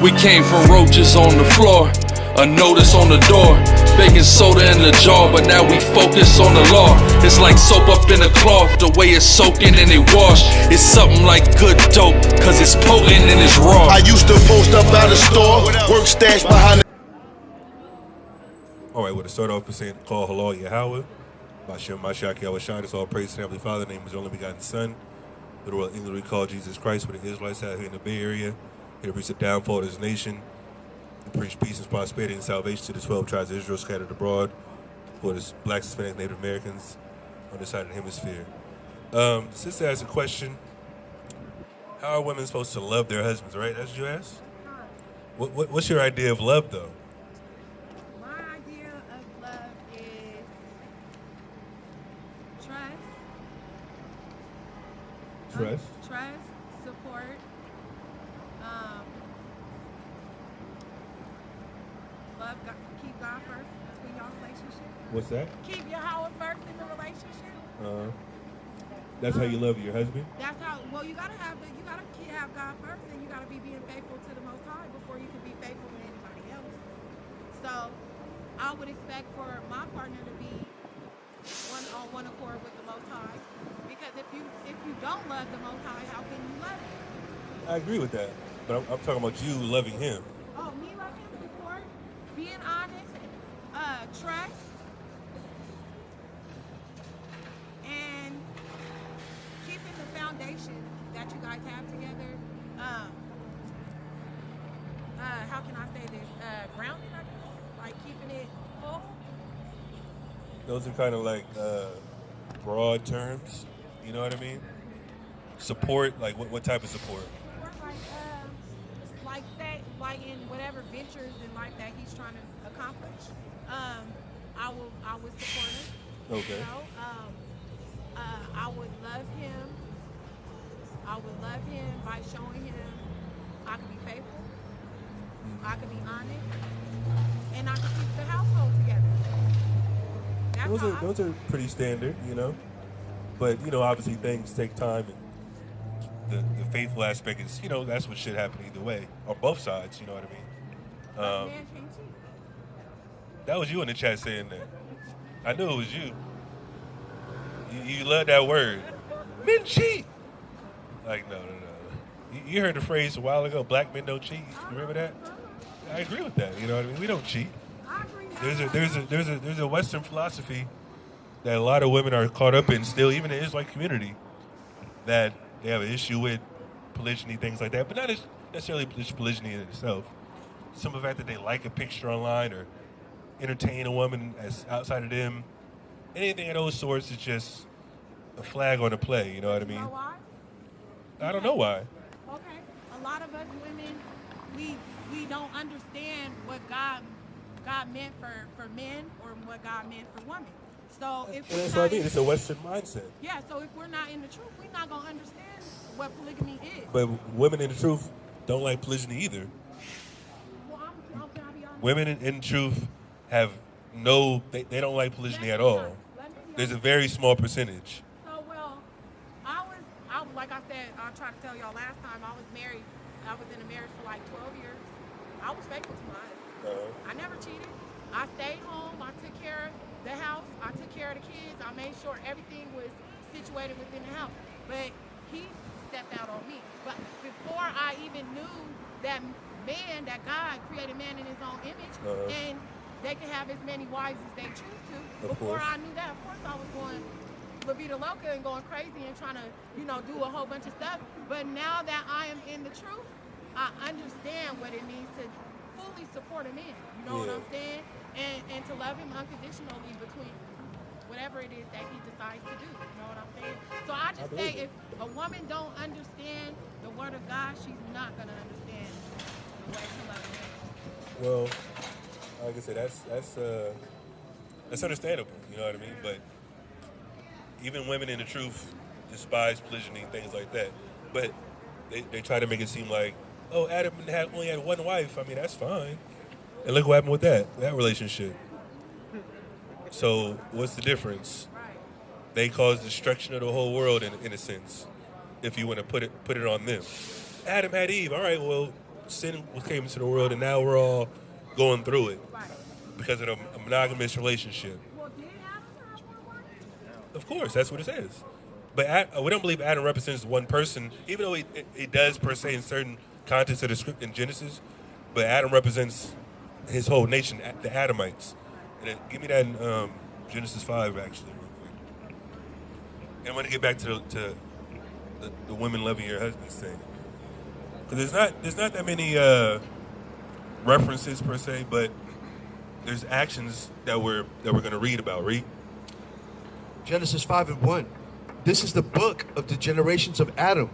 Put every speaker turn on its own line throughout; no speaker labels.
We came from roaches on the floor, a notice on the door, baking soda in the jar, but now we focus on the law. It's like soap up in a cloth, the way it's soaking and it wash. It's something like good dope, cause it's potent and it's raw.
I used to post up by the store, work stash behind the...
Alright, well, to start off with saying, call Halal Yahweh, Bashem Mashiach Yahweh Shai, it's all praise to the Heavenly Father, name is the only begotten Son, the world English we call Jesus Christ, for the Israelites out here in the Bay Area, here to preach the downfall of this nation, to preach peace and prosperity and salvation to the 12 tribes of Israel scattered abroad, for the blacks, Hispanics, Native Americans on this side of the hemisphere. Sister asked a question, how are women supposed to love their husbands, right? That's what you asked? What's your idea of love, though?
My idea of love is trust.
Trust?
Trust, support. Love, God, keep God first in your relationship.
What's that?
Keep Yahweh first in the relationship.
That's how you love your husband?
That's how. Well, you gotta have God first, and you gotta be being faithful to the Most High before you can be faithful to anybody else. So, I would expect for my partner to be on one accord with the Most High, because if you don't love the Most High, how can you love him?
I agree with that, but I'm talking about you loving him.
Oh, me loving him, support, being honest, trust, and keeping the foundation that you guys have together. How can I say this? Grounded, I guess? Like keeping it full.
Those are kind of like broad terms, you know what I mean? Support, like what type of support?
Like in whatever ventures in life that he's trying to accomplish, I would support him.
Okay.
You know, I would love him. I would love him by showing him I can be faithful, I can be honest, and I can keep the household together.
Those are pretty standard, you know? But, you know, obviously things take time, and the faithful aspect is, you know, that's what should happen either way, on both sides, you know what I mean?
Man can't cheat.
That was you in the chat saying that. I knew it was you. You love that word. Men cheat. Like, no. You heard the phrase a while ago, black men don't cheat. You remember that? I agree with that, you know what I mean? We don't cheat. There's a Western philosophy that a lot of women are caught up in still, even in the Israelite community, that they have an issue with polygyny, things like that, but not necessarily polygyny in itself. Some of the fact that they like a picture online or entertain a woman as outside of them, anything of those sorts is just a flag on the play, you know what I mean?
You know why?
I don't know why.
Okay, a lot of us women, we don't understand what God meant for men or what God meant for women. So if
that's what I mean. It's a Western mindset.
Yeah. So if we're not in the truth, we're not gonna understand what polygamy is.
But women in the truth don't like polygyny either.
Well, can I be honest?
Women in truth have they don't like polygyny at all. There's a very small percentage.
So I like I said, I tried to tell y'all last time, I was married. I was in a marriage for like 12 years. I was faithful to my husband. I never cheated. I stayed home. I took care of the house. I took care of the kids. I made sure everything was situated within the house. But he stepped out on me. But before I even knew that God created man in his own image, and they can have as many wives as they choose to. Before I knew that, of course I was going La Vida Loca and going crazy and trying to, do a whole bunch of stuff. But now that I am in the truth, I understand what it means to fully support a man. You know what I'm saying? And to love him unconditionally between whatever it is that he decides to do. You know what I'm saying? So I just say if a woman don't understand the word of God, she's not going to understand the way to love a man.
Well, like I said, that's understandable, you know what I mean? But even women in the truth despise polygyny and things like that. But they try to make it seem like, oh, Adam only had one wife. I mean, that's fine. And look what happened with that relationship. So what's the difference? They caused destruction of the whole world in a sense, if you want to put it on them. Adam had Eve. All right, well, sin came into the world, and now we're all going through it
Right.
because of a monogamous relationship.
Well, did Adam have one wife?
Of course, that's what it says. But we don't believe Adam represents one person, even though he does per se in certain contexts of the script in Genesis. But Adam represents his whole nation, the Adamites. And give me that in Genesis 5, actually, real quick. And I want to get back to the women loving your husbands thing. Because there's not that many references per se, but there's actions that we're going to read about. Read.
Genesis 5:1. This is the book of the generations of Adam.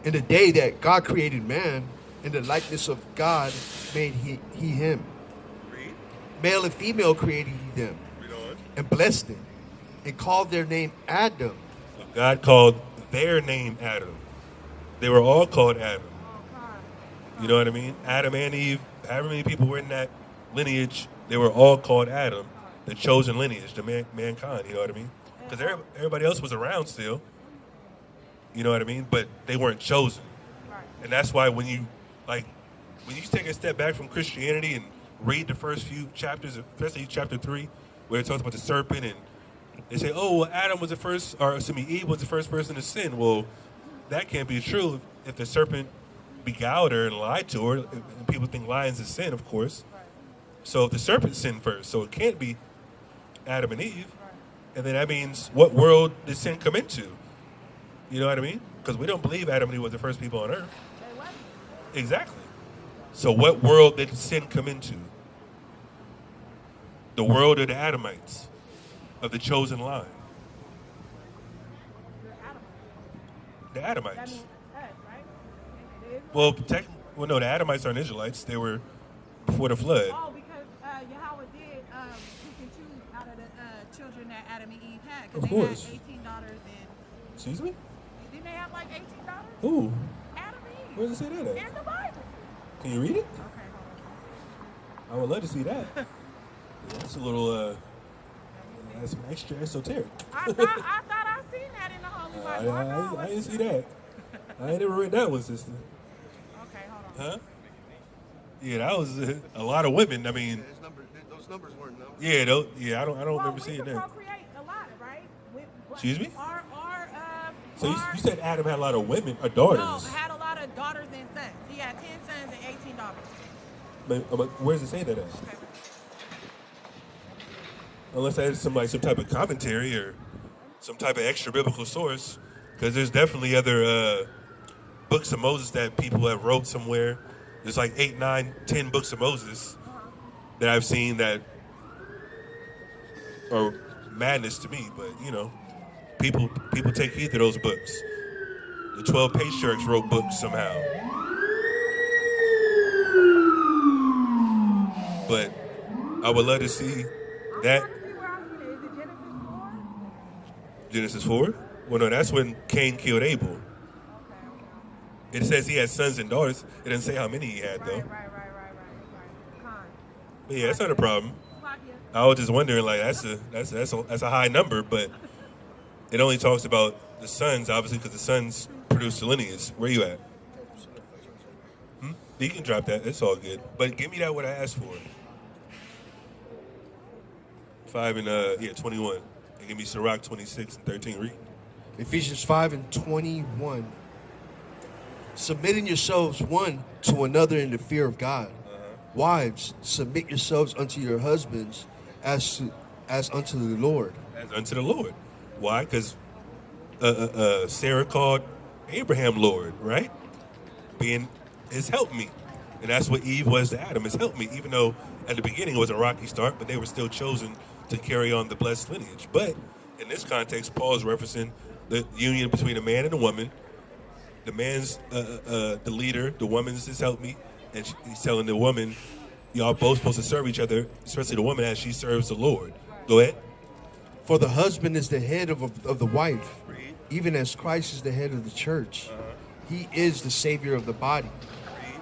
In the day that God created man, in the likeness of God made he him.
Read.
Male and female created he them,
Read on.
and blessed them, and called their name Adam.
So God called their name Adam. They were all called Adam. You know what I mean? Adam and Eve, however many people were in that lineage, they were all called Adam, the chosen lineage, the mankind, you know what I mean? Because everybody else was around still, you know what I mean? But they weren't chosen. And that's why when you take a step back from Christianity and read the first few chapters, especially chapter 3, where it talks about the serpent, and they say, oh, well, Eve was the first person to sin. Well, that can't be true if the serpent beguiled her and lied to her. And people think lying is a sin, of course. So if the serpent sinned first, so it can't be Adam and Eve. And then that means, what world did sin come into? You know what I mean? Because we don't believe Adam and Eve were the first people on earth. Exactly. So what world did sin come into? The world of the Adamites, of the chosen line. The Adamites.
That means us, right?
Well, no, the Adamites aren't Israelites. They were before the flood.
Oh, because Yahweh did pick and choose out of the children that Adam and Eve had.
Of
Because
course.
they had 18 daughters and...
Excuse me?
Didn't they have like 18 daughters?
Who?
Adam and Eve.
Where does it say that at?
In the Bible.
Can you read it?
Okay, hold
I would love to see that. That's a little, that's some extra esoteric.
on. I thought I seen that in the Holy Bible.
I didn't see that. I ain't never read that one, sister.
Okay, hold on.
Huh? Yeah, that was a lot of women. I mean,
Those numbers weren't numbers.
I don't remember seeing
we
that.
procreate a lot, right?
Excuse me?
So
you said Adam had a lot of women, or daughters.
No, had a lot of daughters and sons. He had 10 sons and 18 daughters.
But where does it say that at?
Okay.
Unless that is some type of commentary or some type of extra biblical source, because there's definitely other books of Moses that people have wrote somewhere. There's like 8, 9, 10 books of Moses that I've seen that are madness to me. But you know, people take heed to those books. The 12 patriarchs wrote books somehow. But I would love to see that.
Is it
Genesis
Genesis 4?
4? Well, no, that's when Cain killed Abel. It says he had sons and daughters. It doesn't say how many he had, though.
Right.
But yeah, that's not a problem.
Con.
I was just wondering, like, that's a high number, but it only talks about the sons, obviously, because the sons produce the lineage. Where you at? You can drop that. It's all good. But give me that what I asked for. 5 and 21. And give me Sirach 26 and 13. Read.
Ephesians 5:21. Submitting yourselves one to another in the fear of God. Wives, submit yourselves unto your husbands as unto the Lord.
As unto the Lord. Why? Because Sarah called Abraham Lord, right? Being his helpmeet. And that's what Eve was to Adam, his helpmeet. Even though at the beginning it was a rocky start, but they were still chosen to carry on the blessed lineage. But in this context, Paul is referencing the union between a man and a woman. The man's the leader, the woman's his helpmeet, and he's telling the woman, y'all both supposed to serve each other, especially the woman as she serves the Lord. Go ahead.
For the husband is the head of the wife, even as Christ is the head of the church. He is the Savior of the body.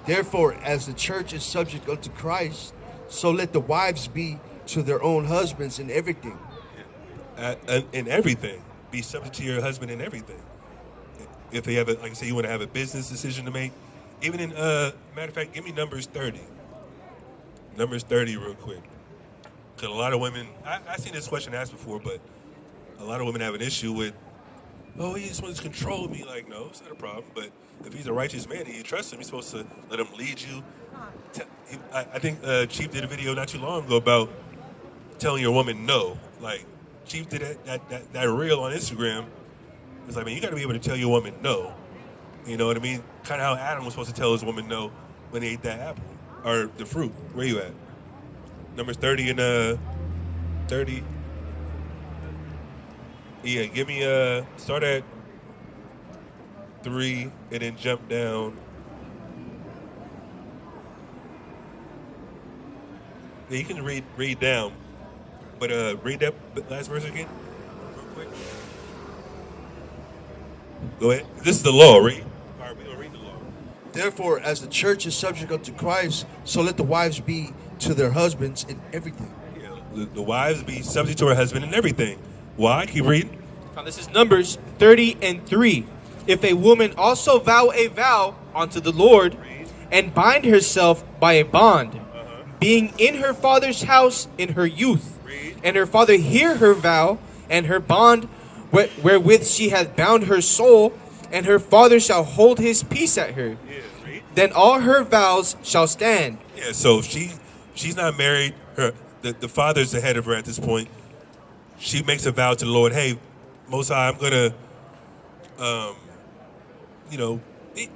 Therefore, as the church is subject unto Christ, so let the wives be to their own husbands in everything.
In everything. Be subject to your husband in everything. If they have like I say, you want to have a business decision to make, Even in matter of fact, give me Numbers 30. Numbers 30 real quick. Because a lot of women, I've seen this question asked before, but a lot of women have an issue with, oh, he just wants to control me. Like, no, it's not a problem. But if he's a righteous man and you trust him, you're supposed to let him lead you. I think Chief did a video not too long ago about telling your woman no. Like, Chief did that reel on Instagram. It's like, man, you got to be able to tell your woman no. You know what I mean? Kind of how Adam was supposed to tell his woman no when he ate that apple. Or the fruit. Where you at? Numbers 30 and 30. Yeah, give me start at 3 and then jump down. Yeah, you can read down. But read that last verse again, real quick. Go ahead. This is the law, read. All right, we're gonna read the law.
Therefore, as the church is subject unto Christ, so let the wives be to their husbands in everything.
Yeah, the wives be subject to her husband in everything. Why? Keep reading.
Now, this is Numbers 30 and 3. If a woman also vow a vow unto the Lord and bind herself by a bond, being in her father's house in her youth, and her father hear her vow and her bond wherewith she hath bound her soul, and her father shall hold his peace at her, then all her vows shall stand.
Yeah, so she's not married. The father's ahead of her at this point. She makes a vow to the Lord. Hey, Most High, I'm gonna,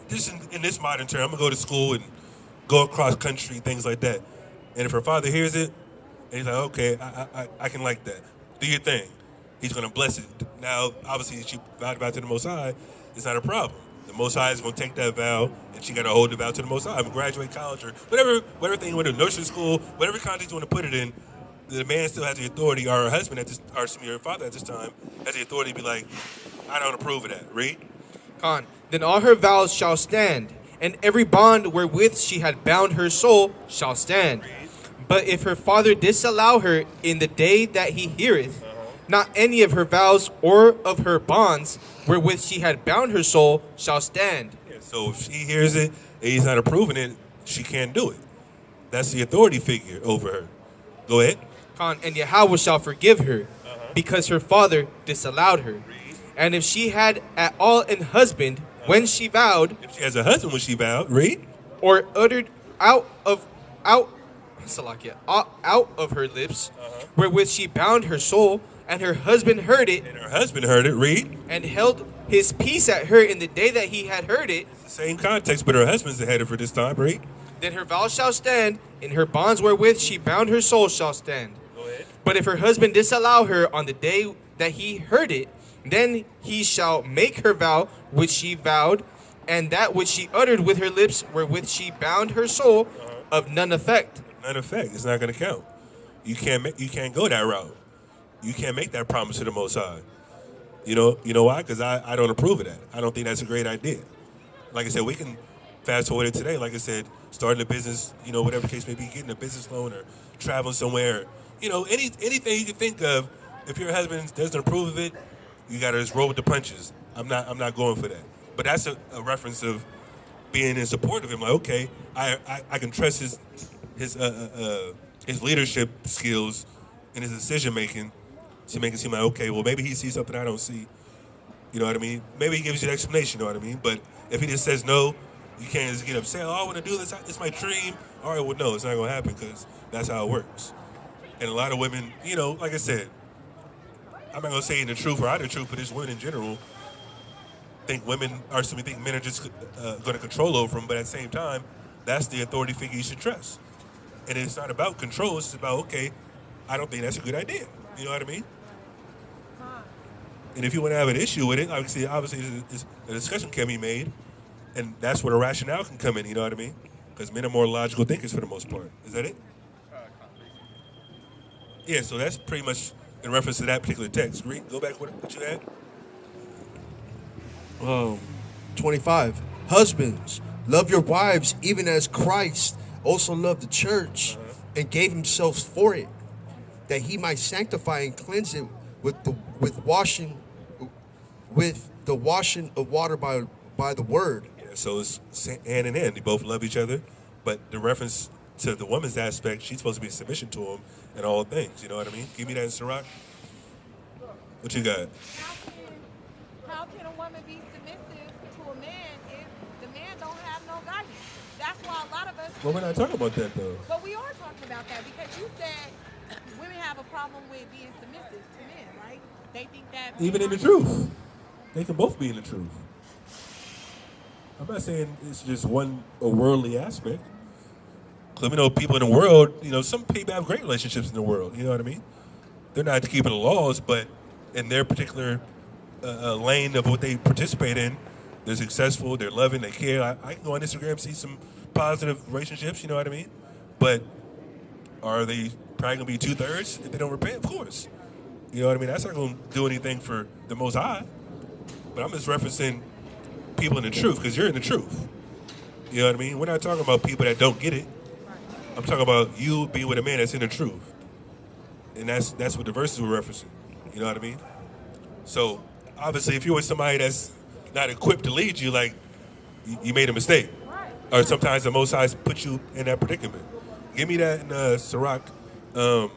just in this modern term, I'm gonna go to school and go across country, things like that. And if her father hears it, and he's like, okay, I can like that. Do your thing. He's gonna bless it. Now, obviously, she vowed a vow to the Most High. It's not a problem. The Most High is gonna take that vow, and she gotta hold the vow to the Most High. Graduate college or whatever thing you want to do, nursery school, whatever context you want to put it in. The man still has the authority, or her husband or her father at this time has the authority to be like, I don't approve of that. Read.
Then all her vows shall stand, and every bond wherewith she had bound her soul shall stand. But if her father disallow her in the day that he heareth, not any of her vows or of her bonds wherewith she had bound her soul shall stand.
Yeah, so if she hears it and he's not approving it, she can't do it. That's the authority figure over her. Go ahead.
And Yahweh shall forgive her, because her father disallowed her. And if she had at all an husband when she vowed,
if she has a husband when she vowed, read,
or uttered out of her lips, wherewith she bound her soul, and her husband heard it,
read,
and held his peace at her in the day that he had heard it.
It's the same context, but her husband's ahead of her this time, read.
Then her vows shall stand, and her bonds wherewith she bound her soul shall stand.
Go ahead.
But if her husband disallow her on the day that he heard it, then he shall make her vow which she vowed, and that which she uttered with her lips wherewith she bound her soul, of none effect.
None effect. It's not going to count. You can't go that route. You can't make that promise to the Most High. You know why? Because I don't approve of that. I don't think that's a great idea. Like I said, we can fast forward it today. Like I said, starting a business, whatever the case may be, getting a business loan or traveling somewhere. Anything you can think of. If your husband doesn't approve of it, you got to just roll with the punches. I'm not going for that. But that's a reference of being in support of him. Like, okay, I can trust his leadership skills and his decision making to make it seem like, okay, well, maybe he sees something I don't see. You know what I mean? Maybe he gives you an explanation, you know what I mean? But if he just says no, you can't just get upset. Oh, I want to do this. It's my dream. All right, well, no, it's not going to happen because that's how it works. And a lot of women, like I said, I'm not going to say the truth or out of the truth, but just women in general think men are just going to control over them. But at the same time, that's the authority figure you should trust. And it's not about control. It's about, okay, I don't think that's a good idea. You know what I mean? And if you want to have an issue with it, obviously a discussion can be made. And that's where the rationale can come in, you know what I mean? Because men are more logical thinkers for the most part. Is that it? Yeah, so that's pretty much in reference to that particular text. Go back what you had.
25. Husbands, love your wives even as Christ also loved the church and gave himself for it, that he might sanctify and cleanse it with the washing of water by the word,
So it's hand in hand. They both love each other, but the reference to the woman's aspect, she's supposed to be in submission to him in all things. You know what I mean? Give me that in Sirach. What you got?
How can a woman be submissive to a man if the man don't have no guidance? That's why a lot of us.
Well, we're not talking about that though.
But we are talking about that because you said women have a problem with being submissive to men, right? They think that
Even in the truth, they can both be in the truth. I'm not saying it's just a worldly aspect. Because we know people in the world, some people have great relationships in the world. You know what I mean? They're not keeping the laws, but in their particular lane of what they participate in, they're successful, they're loving, they care. I can go on Instagram and see some positive relationships, you know what I mean? But are they probably going to be 2/3 if they don't repent? Of course. You know what I mean? That's not going to do anything for the Most High. But I'm just referencing people in the truth because you're in the truth. You know what I mean? We're not talking about people that don't get it. I'm talking about you being with a man that's in the truth. And that's what the verses were referencing. You know what I mean? So, obviously, if you're with somebody that's not equipped to lead you, like, you made a mistake. Or sometimes the Most High puts you in that predicament. Give me that in Sirach. I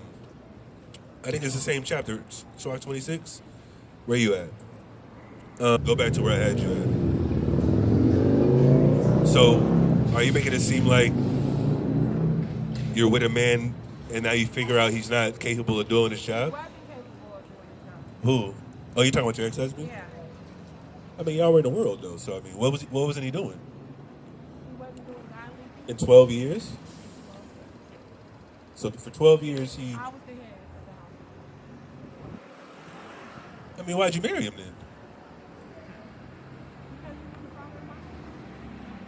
think it's the same chapter, Sirach 26. Where you at? Go back to where I had you at. So, are you making it seem like you're with a man and now you figure out he's not capable of doing his job? Who? Oh, you talking about your ex-husband?
Yeah.
I mean, y'all were in the world though, so I mean, what wasn't he doing?
He wasn't doing godly things.
In 12 years? So for 12 years he...
I was the head of the house.
I mean, why'd you marry him then?
Because he was following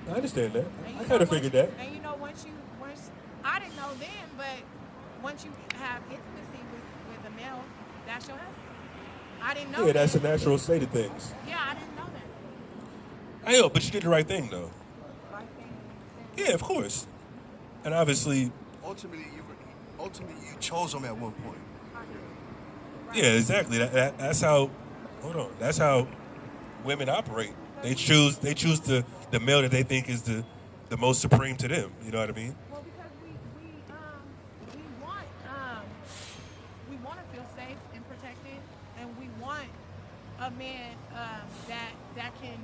my.
I understand that.
And
I
you
kind
know,
of figured that.
And once I didn't know then, but once you have intimacy with a male, that's your husband. I didn't know.
Yeah, that's a
that.
natural state of things.
Yeah, I didn't know that.
I know, but you did the right thing though.
Right thing.
Yeah, of course. And obviously,
Ultimately, you chose him at one point.
yeah, exactly. That's how. Hold on. That's how women operate. They choose the male that they think is the most supreme to them. You know what I mean?
Well, because we want to feel safe and protected, and we want a man that can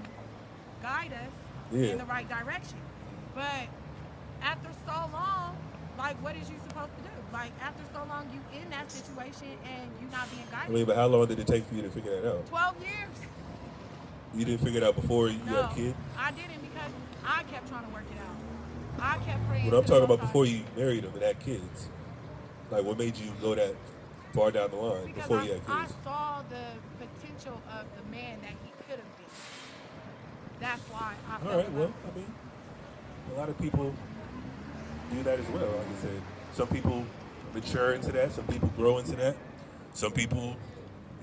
guide us in the right direction. But after so long, like, what is you supposed to do? Like, after so long, you in that situation and you not being
I
guided.
mean, but how long did it take for you to figure that out?
12 years.
You didn't figure it out before you
No,
had a kid?
I didn't because I kept trying to work it out. I kept praying.
What I'm
to
talking
the
about
Most
before
High.
you married him and had kids. Like, what made you go that far down the line
Because
before you had
I
kids?
saw the potential of the man that he could have been. That's why I felt
All right,
about
well,
it.
I mean, a lot of people do that as well. Like I said, some people mature into that. Some people grow into that. Some people,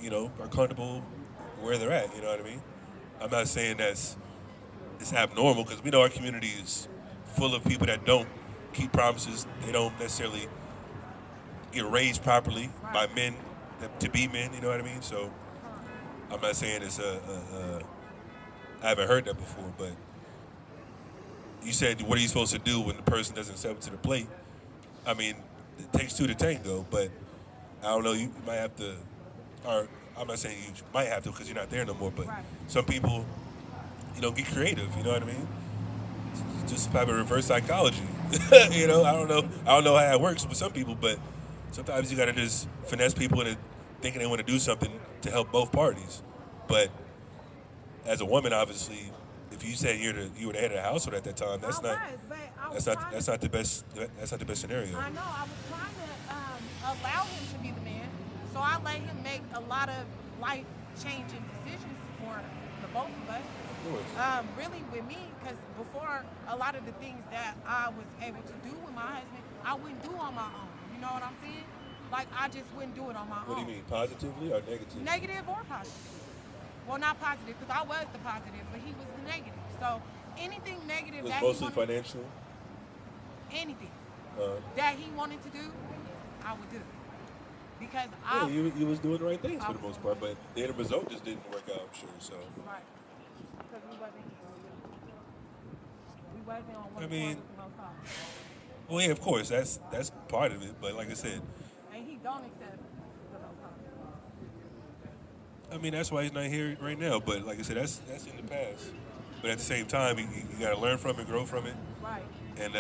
are comfortable where they're at. You know what I mean? I'm not saying it's abnormal because we know our community is full of people that don't keep promises. They don't necessarily get raised properly by men to be men. You know what I mean? So I'm not saying it's I haven't heard that before, but you said, what are you supposed to do when the person doesn't step up to the plate? I mean, it takes two to tango, but I don't know, you might have to, or I'm not saying you might have to because you're not there no more, but some people, get creative, you know what I mean? It's just type of reverse psychology. I don't know how it works with some people, but sometimes you gotta just finesse people into thinking they want to do something to help both parties. But as a woman, obviously, if you said you were the head of the household at that time, that's not the best scenario.
I know. I was trying to allow him to be the man, so I let him make a lot of life-changing decisions for the both of us. Really with me, because before, a lot of the things that I was able to do with my husband, I wouldn't do on my own. You know what I'm saying? Like, I just wouldn't do it on my own.
What do you mean, positively or negatively?
Negative or positive. Well, not positive, because I was the positive, but he was the negative. So anything negative
It
that
was
he
mostly
wanted,
financial?
anything that he wanted to do, I would do. Because
Yeah, you was doing the right things for the most part, but the end result just didn't work out, I'm sure. So
Right. Because we wasn't here. wasn't on one
I mean-
accord with the Most High.
Well, yeah, of course, that's part of it. But like I said,
And he don't accept the Most High.
I mean, that's why he's not here right now. But like I said, that's in the past. But at the same time, you got to learn from it, grow from it.
Right.
And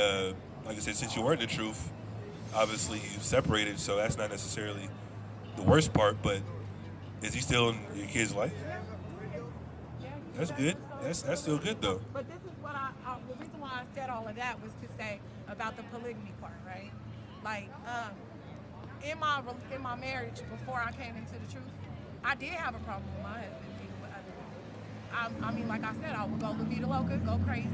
like I said, since you weren't the truth, obviously you've separated. So that's not necessarily the worst part. But is he still in your kid's life?
Yeah,
That's good. That's still good though.
But this is what the reason why I said all of that was to say about the polygamy part, right? Like, in my marriage before I came into the truth, I did have a problem with my husband being with other women. I mean, like I said, I would go libido loca, go crazy,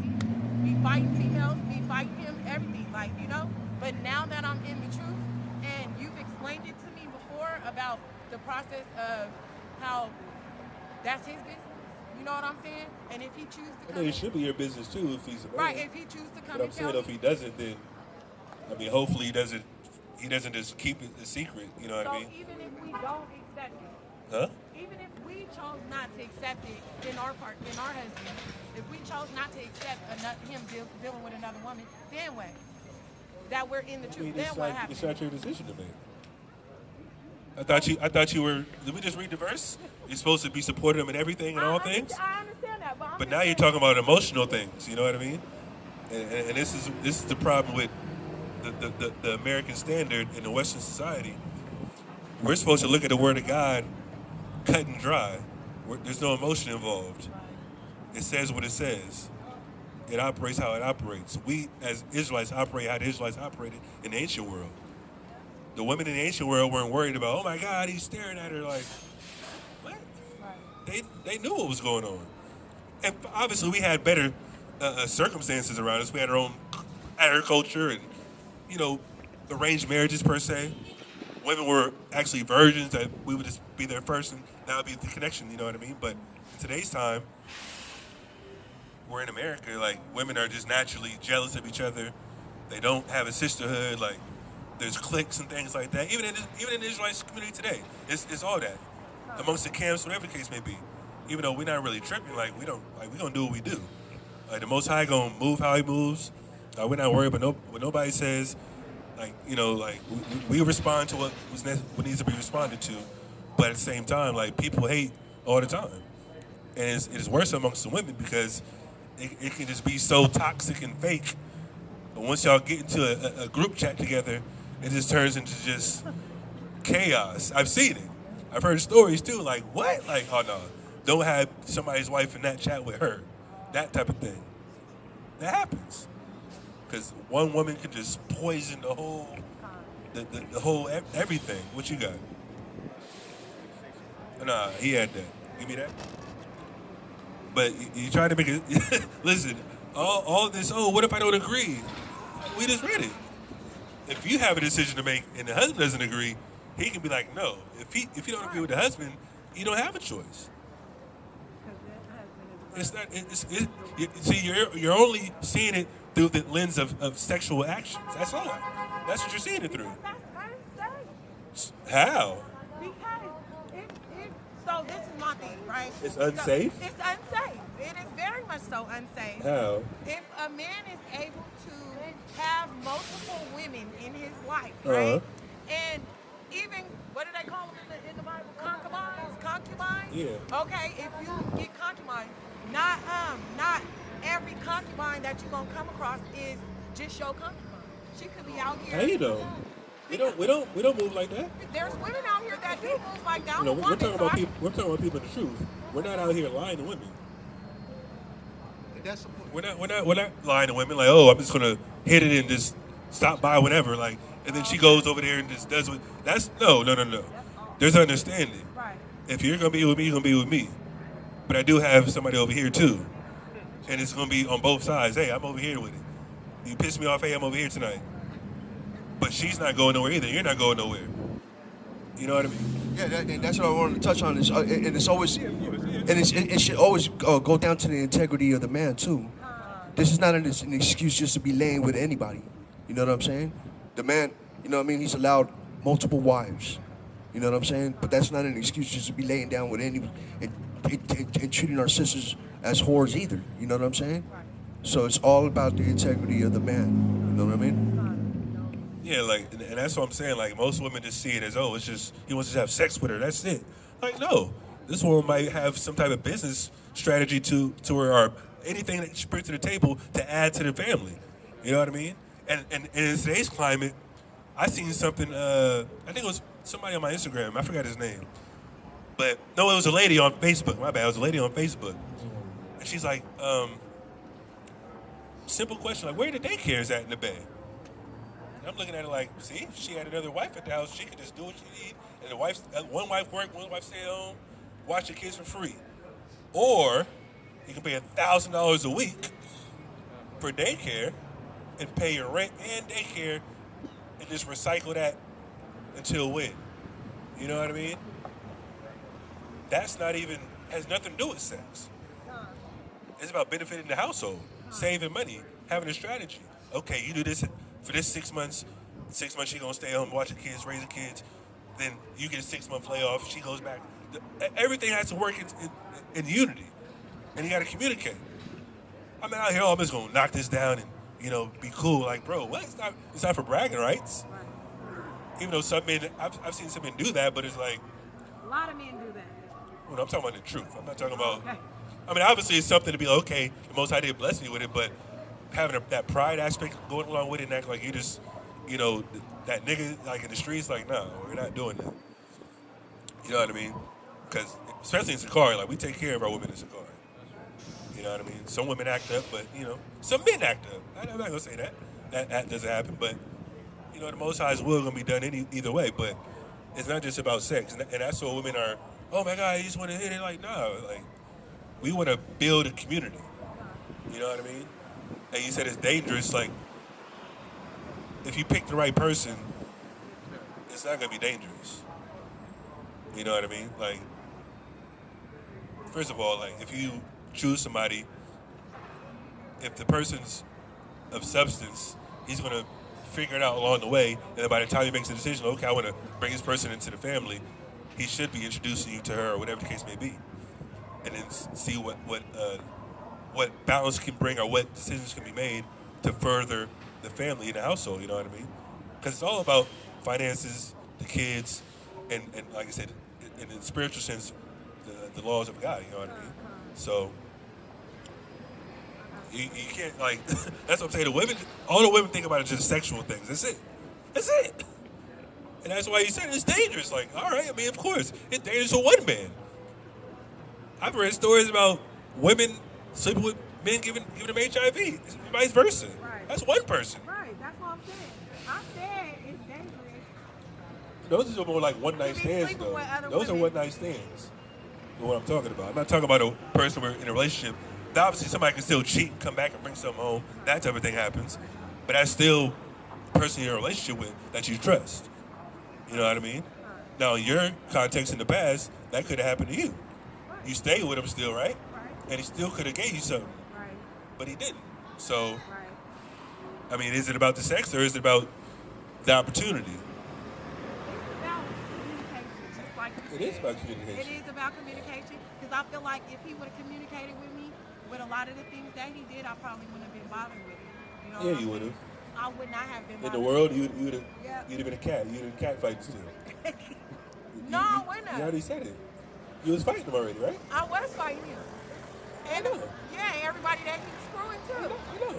be fighting females, be fighting him, everything, like, you know. But now that I'm in the truth, and you've explained it to me before about the process of how that's his business. You know what I'm saying? And if he chooses to
I
come,
mean, it should be your business too if he's a man.
right? If he chooses to come
But I'm
and tell
saying if
me,
he doesn't, then I mean, hopefully he doesn't just keep it a secret. You know what
so
I mean?
even if we don't accept it,
Huh?
even if we chose not to accept it in our husband, if we chose not to accept him dealing with another woman, then what? That we're in the
I
truth.
mean,
Then what happens?
it's not your decision to make. I thought you were. Did we just read the verse? You're supposed to be supporting him in everything and all things.
I understand that, but
But now you're talking about emotional things. You know what I mean? And this is the problem with the American standard in the Western society. We're supposed to look at the Word of God cut and dry. There's no emotion involved. It says what it says. It operates how it operates. We, as Israelites, operate how the Israelites operated in the ancient world. The women in the ancient world weren't worried about, oh my God, he's staring at her like, what? They knew what was going on. And obviously we had better circumstances around us. We had our own agriculture and, you know, arranged marriages per se. Women were actually virgins that we would just be there first and that would be the connection, you know what I mean? But in today's time, we're in America, like women are just naturally jealous of each other. They don't have a sisterhood, like there's cliques and things like that. Even in the Israelite community today, it's all that. Amongst the camps, whatever the case may be. Even though we're not really tripping, we gonna do what we do. Like the Most High gonna move how He moves. We're not worried about what nobody says. We respond to what needs to be responded to. But at the same time, like people hate all the time, and it is worse amongst the women because it can just be so toxic and fake. But once y'all get into a group chat together, it just turns into just chaos. I've seen it. I've heard stories too. Like what? Like oh no, don't have somebody's wife in that chat with her. That type of thing. That happens. Because one woman can just poison the whole, the whole everything. What you got? Nah, he had that. Give me that. But you try to make it. Listen, all this. Oh, what if I don't agree? We just read it. If you have a decision to make and the husband doesn't agree, he can be like, no. If you don't agree with the husband, you don't have a choice. It's not. See, you're only seeing it through the lens of sexual actions. That's all. That's what you're seeing it through.
That's unsafe.
How?
Because so this is my thing, right?
It's unsafe?
So it's unsafe. It is very much so unsafe.
How?
If a man is able to have multiple women in his life, right? And even, what do they call them in the Bible? Concubines?
Yeah.
Okay, if you get concubines, not every concubine that you're gonna come across is just your concubine. She could be out here.
How you know? We don't move like that.
There's women out here that do move like that.
We're talking about people. We're talking about people in the truth. We're not out here lying to women.
And that's the point.
We're not lying to women. Like, oh, I'm just gonna hit it and just stop by whenever. Like, and then she goes over there and just does what. That's no. There's understanding.
Right.
If you're gonna be with me, you're gonna be with me. But I do have somebody over here too, and it's gonna be on both sides. Hey, I'm over here with it. You piss me off. Hey, I'm over here tonight. But she's not going nowhere either. You're not going nowhere. You know what I mean?
Yeah, and that's what I wanted to touch on. And it's always, and it should always go down to the integrity of the man too. This is not an excuse just to be laying with anybody. You know what I'm saying? The man, you know what I mean? He's allowed multiple wives. You know what I'm saying? But that's not an excuse just to be laying down with any and treating our sisters as whores either. You know what I'm saying? So it's all about the integrity of the man. You know what I mean?
Yeah, like, and that's what I'm saying. Like, most women just see it as, oh, it's just, he wants to have sex with her. That's it. Like, no. This woman might have some type of business strategy to her, or anything that she brings to the table to add to the family. You know what I mean? And in today's climate, I seen something, I think it was somebody on my Instagram. I forgot his name. But, no, it was a lady on Facebook. My bad. It was a lady on Facebook. And she's like, simple question, like, where the daycares at in the Bay? And I'm looking at it like, see, if she had another wife at the house, she could just do what she need. And the wife, one wife work, one wife stay at home, watch the kids for free. Or you can pay $1,000 a week for daycare and pay your rent and daycare and just recycle that until when? You know what I mean? That's not even, has nothing to do with sex. It's about benefiting the household, saving money, having a strategy. Okay, you do this for this 6 months. 6 months she gonna stay home, watch the kids, raise the kids. Then you get a 6-month layoff. She goes back. Everything has to work in unity, and you got to communicate. I'm out here, I'm just gonna knock this down and be cool. Like, bro, what? It's not for bragging rights. Even though some men, I've seen some men do that, but it's like
A lot of men do that.
well, I'm talking about the truth. I'm not talking about. Okay. I mean, obviously, it's something to be like, okay, the Most High did bless me with it, but having that pride aspect going along with it and act like you just, that nigga, like, in the streets, like, no, we're not doing that. You know what I mean? Because, especially in SICARII, like, we take care of our women in SICARII. You know what I mean? Some women act up, but, some men act up. I'm not going to say that. That doesn't happen, but, the Most High's will going to be done either way, but it's not just about sex. And that's what women are, oh, my God, you just want to hit it. Like, no, like, we want to build a community. You know what I mean? And you said it's dangerous. Like, if you pick the right person, it's not going to be dangerous. You know what I mean? Like, first of all, like, if you choose somebody, if the person's of substance, he's going to figure it out along the way. And then by the time he makes a decision, okay, I want to bring this person into the family, he should be introducing you to her or whatever the case may be. And then see what balance can bring or what decisions can be made to further the family and the household, you know what I mean? Because it's all about finances, the kids, and like I said, in the spiritual sense, the laws of God, you know what I mean? So you can't, like, that's what I'm saying. The women, all the women think about is just sexual things. That's it. That's it. And that's why you said it's dangerous. Like, all right, I mean, of course, it's dangerous for one man. I've read stories about women sleeping with men giving them HIV, it's vice versa.
Right.
That's one person.
Right, that's what I'm saying. I said it's dangerous.
Those are more like one-night stands, though. Those are one-night stands. What I'm talking about. I'm not talking about a person we're in a relationship. Obviously, somebody can still cheat, come back and bring something home. That type of thing happens. But that's still a person you're in a relationship with that you trust. You know what I mean? Now, in your context in the past, that could have happened to you. You stayed with him still, right? And he still could have gave you something. Right. But he didn't. So, I mean, is it about the sex or is it about the opportunity?
It's about communication, just like you said.
It is about communication.
It is about communication, because I feel like if he would have communicated with me with a lot of the things that he did, I probably wouldn't have been bothered with it. You know
Yeah, you would have.
I would not have been bothered.
In the world, you'd have been a cat. You'd have been cat fighting still.
No, I wouldn't have.
You already said it. You was fighting him already, right?
I was fighting him. And everybody that he was screwing too.
I know.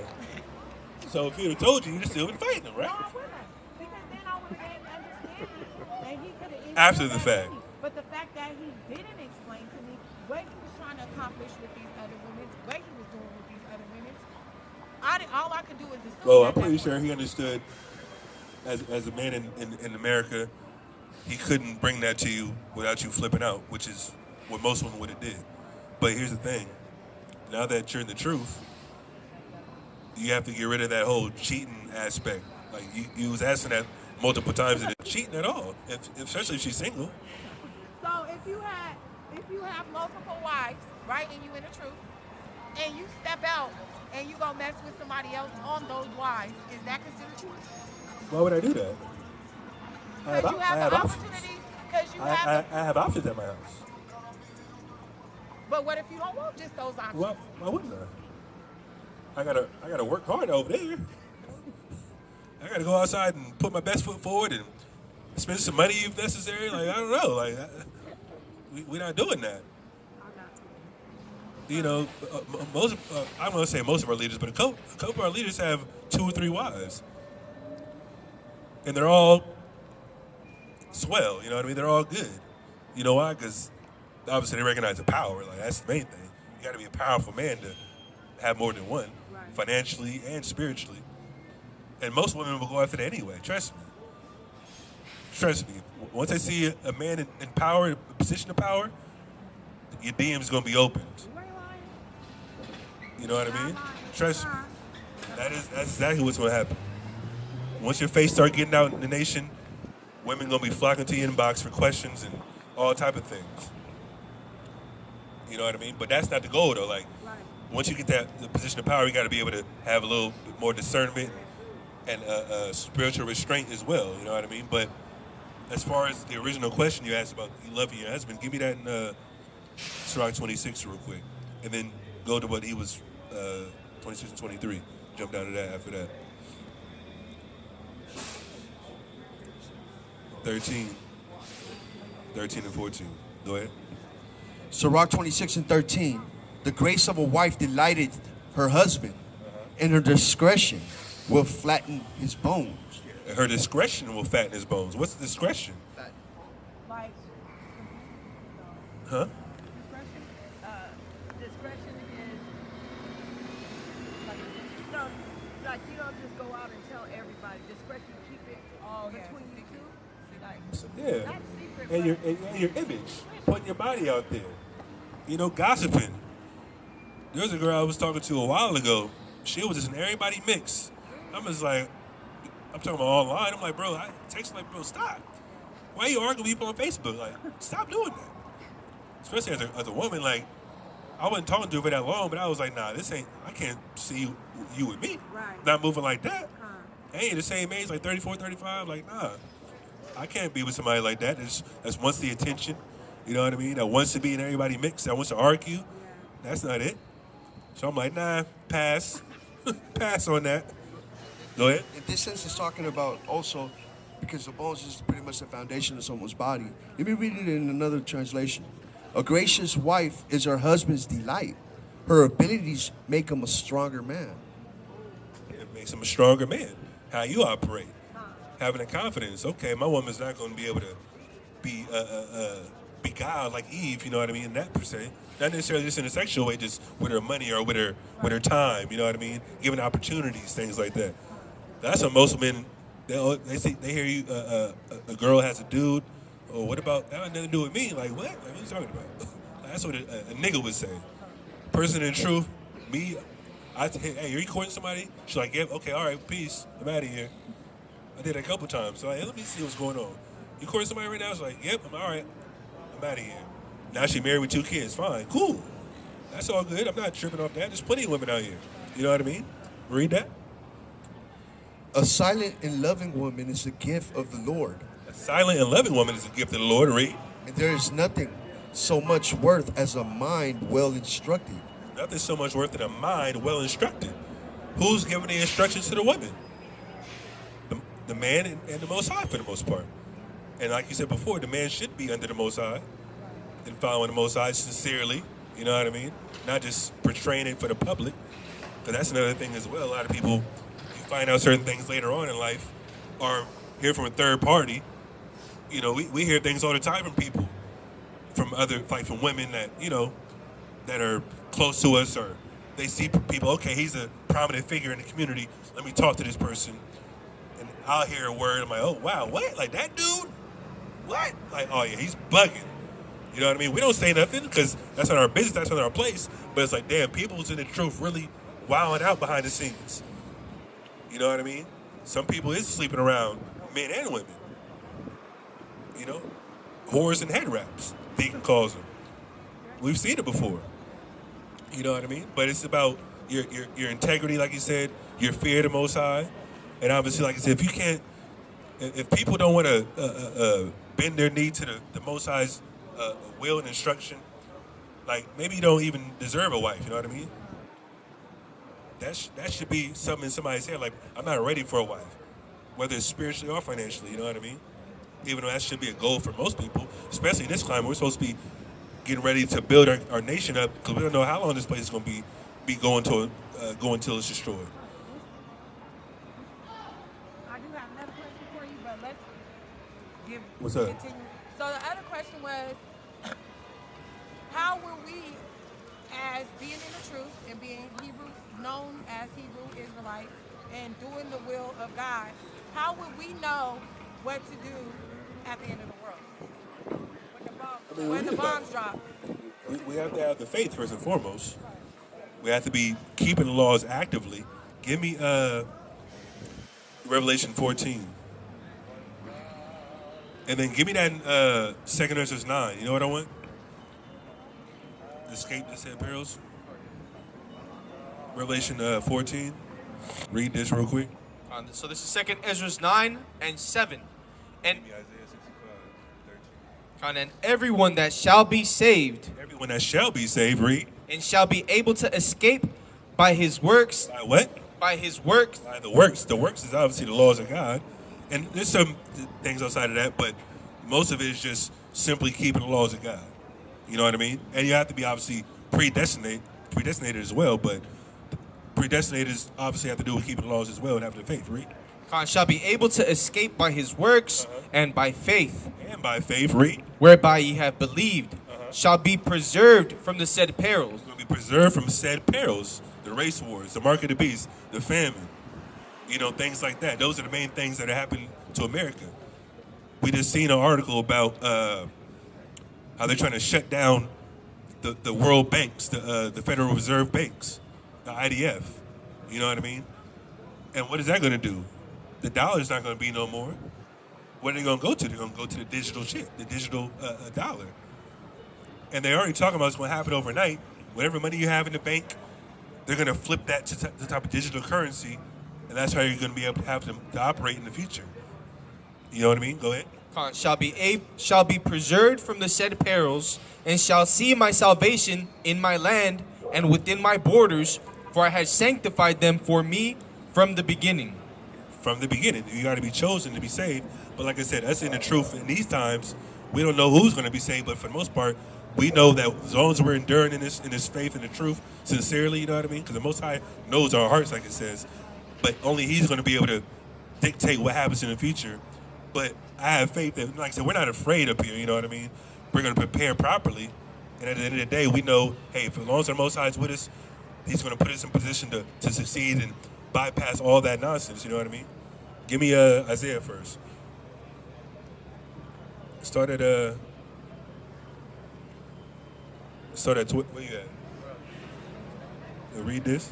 So if he would have told you, you'd have still been fighting him, right?
No, I wouldn't have. Because then I would have had understanding, and he could have.
After the fact.
But the fact that he didn't explain to me what he was trying to accomplish with these other women, what he was doing with these other women, all I could do is assume.
Well, I'm pretty sure he understood, as a man in America, he couldn't bring that to you without you flipping out, which is what most women would have did. But here's the thing. Now that you're in the truth, you have to get rid of that whole cheating aspect. Like, you was asking that multiple times, and it's cheating at all, especially if she's single.
So if you have multiple wives, right, and you in the truth, and you step out and you go mess with somebody else on those wives, is that considered cheating?
Why would I do that?
Because you have the opportunity.
I have options at my house.
But what if you don't want just those options?
Well, why wouldn't I gotta work hard over there. I gotta go outside and put my best foot forward and spend some money if necessary. Like, I don't know. Like, we're not doing that. You know, I'm gonna say most of our leaders, but a couple of our leaders have 2 or 3 wives, and they're all swell. You know what I mean? They're all good. You know why? Because obviously they recognize the power. Like, that's the main thing. You got to be a powerful man to have more than one, financially and spiritually. And most women will go after that anyway. Trust me. Trust me. Once they see a man in power, in a position of power, your DM's gonna be opened. You know what I mean? Trust me. That's exactly what's gonna happen. Once your face start getting out in the nation, women gonna be flocking to your inbox for questions and all type of things. You know what I mean? But that's not the goal though. Like, once you get the position of power, you got to be able to have a little bit more discernment and spiritual restraint as well. You know what I mean? But as far as the original question you asked about you loving your husband, give me that in Sirach 26 real quick, and then go to what he was 26 and 23. Jump down to that after that. 13 and 14. Go ahead.
Sirach 26 and 13. The grace of a wife delighted her husband, and her discretion will flatten his bones.
Her discretion will fatten his bones. What's discretion?
Like,
Huh?
discretion is like, like you don't just go out and tell everybody. Discretion, keep it all between you two. Like,
Yeah.
that's secret.
And your image, putting your body out there. You know, gossiping. There was a girl I was talking to a while ago. She was just in everybody mix. I'm just like, I'm talking about online. I'm like, bro, I text her like, bro, stop. Why are you arguing with people on Facebook? Like, stop doing that. Especially as a woman, like, I wasn't talking to her for that long, but I was like, nah, I can't see you with me.
Right.
Not moving like that. I ain't the same age, like 34, 35. Like, nah, I can't be with somebody like that. That's wants the attention. You know what I mean? That wants to be in everybody mix. That wants to argue. That's not it. So I'm like, nah, pass. Pass on that. Go ahead.
In this sense, it's talking about also, because the bones is pretty much the foundation of someone's body. Let me read it in another translation. A gracious wife is her husband's delight. Her abilities make him a stronger man.
It makes him a stronger man. How you operate. Having the confidence. Okay, my woman's not going to be able to be beguiled like Eve, you know what I mean, in that per se. Not necessarily just in a sexual way, just with her money or with her time, you know what I mean? Giving opportunities, things like that. That's what most men, they hear you, a girl has a dude, or what about, that had nothing to do with me. Like, what? Like, what are you talking about? That's what a nigga would say. Person in truth, me, hey, are you courting somebody? She's like, yep, okay, all right, peace, I'm out of here. I did it a couple times, so like, let me see what's going on. You courting somebody right now? She's like, yep, I'm all right, I'm out of here. Now she married with 2 kids, fine, cool. That's all good, I'm not tripping off that. There's plenty of women out here, you know what I mean? Read that.
A silent and loving woman is a gift of the Lord.
A silent and loving woman is a gift of the Lord. Read.
And there is nothing so much worth as a mind well instructed.
Nothing so much worth than a mind well instructed. Who's giving the instructions to the women? The man and the Most High for the most part. And like you said before, the man should be under the Most High and following the Most High sincerely. You know what I mean? Not just portraying it for the public. Because that's another thing as well. A lot of people, you find out certain things later on in life or hear from a third party. You know, we hear things all the time from people, from from women that, you know, that are close to us, or they see people, okay, he's a prominent figure in the community, let me talk to this person. And I'll hear a word, I'm like, oh, wow, what? Like, that dude? What? Like, oh, yeah, he's bugging. You know what I mean? We don't say nothing because that's not our business, that's not our place. But it's like, damn, people's in the truth really wilding out behind the scenes. You know what I mean? Some people is sleeping around, men and women. You know? Whores and head wraps, Deacon calls them. We've seen it before. You know what I mean? But it's about your integrity, like you said, your fear of the Most High. And obviously, like I said, if people don't want to bend their knee to the Most High's will and instruction, like, maybe you don't even deserve a wife, you know what I mean? that should be something in somebody's head. Like, I'm not ready for a wife, whether it's spiritually or financially. You know what I mean? Even though that should be a goal for most people, especially in this climate, we're supposed to be getting ready to build our nation up because we don't know how long this place is going to be going until it's destroyed.
I do have another question for you, but let's
What's up?
continue. So the other question was, how will we, as being in the truth and being Hebrew, known as Hebrew Israelites, and doing the will of God, how will we know what to do at the end of the world? When the bombs drop.
We have to have the faith first and foremost. We have to be keeping the laws actively. Give me Revelation 14. And then give me that 2 Ezra 9. You know what I want? Escape the said perils. Revelation 14. Read this real quick.
So this is 2 Ezra 9 and 7. And
Isaiah 65, 13.
and everyone that shall be saved
Everyone that shall be saved, read.
and shall be able to escape by his works,
By what?
by his works,
By the works. The works is obviously the laws of God. And there's some things outside of that, but most of it is just simply keeping the laws of God. You know what I mean? And you have to be obviously predestinated as well, but predestinated obviously have to do with keeping the laws as well and having the faith, read.
shall be able to escape by his works and by faith,
And by faith, read.
whereby ye have believed, shall be preserved from the said perils.
Will be preserved from said perils, the race wars, the mark of the beast, the famine, things like that. Those are the main things that are happening to America. We just seen an article about how they're trying to shut down the world banks, the Federal Reserve banks, the IDF. You know what I mean? And what is that going to do? The dollar's not going to be no more. What are they going to go to? They're going to go to the digital shit, the digital dollar. And they're already talking about what's going to happen overnight. Whatever money you have in the bank, they're going to flip that to the type of digital currency, and that's how you're going to be able to have them to operate in the future. You know what I mean? Go ahead.
Shall be preserved from the said perils, and shall see my salvation in my land and within my borders, for I had sanctified them for me from the beginning.
From the beginning, you got to be chosen to be saved. But like I said, us in the truth in these times, we don't know who's going to be saved. But for the most part, we know that as long as we're enduring in this faith and the truth sincerely, you know what I mean? Because the Most High knows our hearts, like it says. But only He's going to be able to dictate what happens in the future. But I have faith that, like I said, we're not afraid up here, you know what I mean? We're going to prepare properly. And at the end of the day, we know, hey, for as long as the Most High is with us, He's going to put us in position to succeed and bypass all that nonsense, you know what I mean? Give me Isaiah first. Start at where you at? Read this.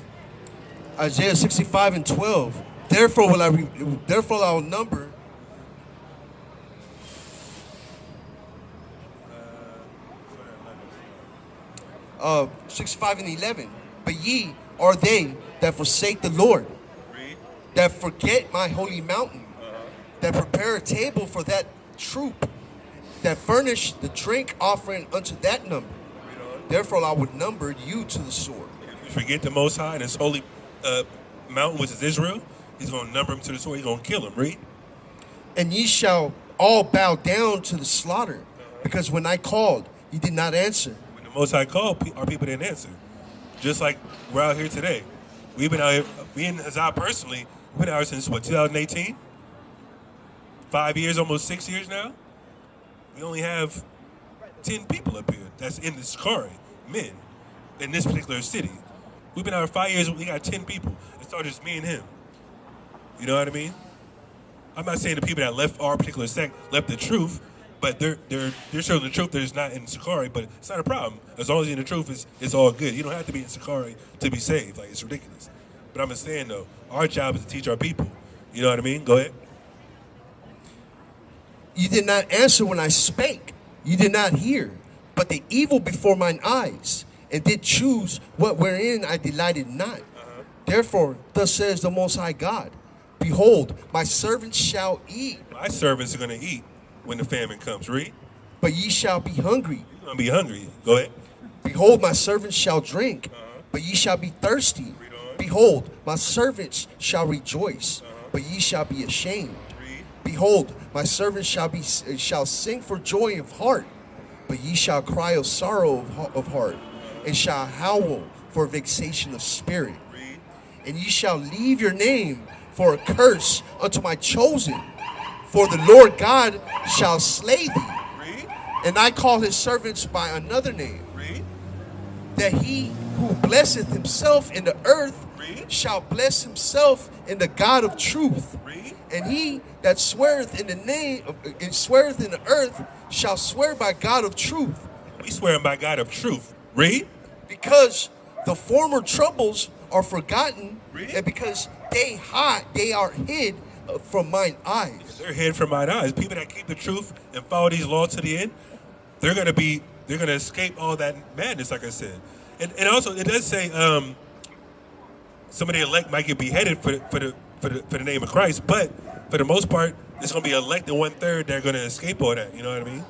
Isaiah 65 and 12. Therefore I will number. 65 and 11. But ye are they that forsake the Lord,
Read.
that forget my holy mountain, that prepare a table for that troop, that furnish the drink offering unto that number. Therefore I would number you to the sword.
If you forget the Most High and His holy mountain, which is Israel, He's going to number him to the sword. He's going to kill him. Read.
And ye shall all bow down to the slaughter, because when I called, ye did not answer.
When the Most High called, our people didn't answer. Just like we're out here today. We've been out here, me and Hazah personally, we've been out here since, 2018? 5 years, almost 6 years now? We only have 10 people up here that's in the SICARII, men, in this particular city. We've been out here 5 years, we got 10 people. It's not just me and him. You know what I mean? I'm not saying the people that left our particular sect left the truth, but they're showing the truth that is not in SICARII, but it's not a problem. As long as you're in the truth, it's all good. You don't have to be in SICARII to be saved. Like, it's ridiculous. But I'm just saying, though, our job is to teach our people. You know what I mean? Go ahead.
You did not answer when I spake. You did not hear, but the evil before mine eyes, and did choose what wherein I delighted not. Therefore, thus says the Most High God, behold, my servants shall eat.
My servants are going to eat when the famine comes. Read.
But ye shall be hungry.
You're going to be hungry. Go ahead.
Behold, my servants shall drink, but ye shall be thirsty.
Read on.
Behold, my servants shall rejoice, but ye shall be ashamed. Behold, my servants shall sing for joy of heart, but ye shall cry of sorrow of heart, and shall howl for vexation of spirit. And ye shall leave your name for a curse unto my chosen, for the Lord God shall slay thee. And I call his servants by another name, that he who blesseth himself in the earth shall bless himself in the God of truth. And he that sweareth in the name, sweareth in the earth, shall swear by God of truth.
We swear by God of truth. Read.
Because the former troubles are forgotten, and because they are hid from mine eyes.
They're hid from mine eyes. People that keep the truth and follow these laws to the end, they're gonna escape all that madness, like I said. And also it does say some of the elect might get beheaded for the name of Christ, but for the most part, it's gonna be elect and 1/3 that are gonna escape all that. You know what I mean?